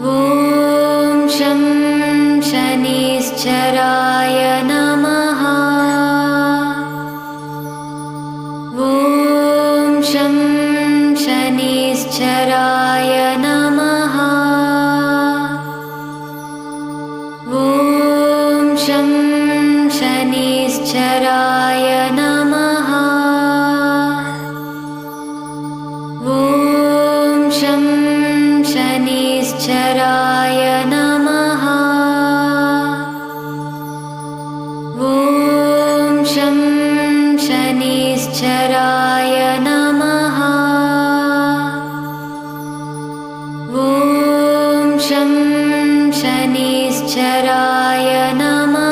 ॐ शं शनिश्चराय नमः। ॐ शं शनिश्चराय नमः। ॐ शं शनिश्चराय नमः। ॐ शं शनिश्चराय नमः। ॐ शं शनिश्चराय नमः। ॐ शं शनिश्चराय नमः।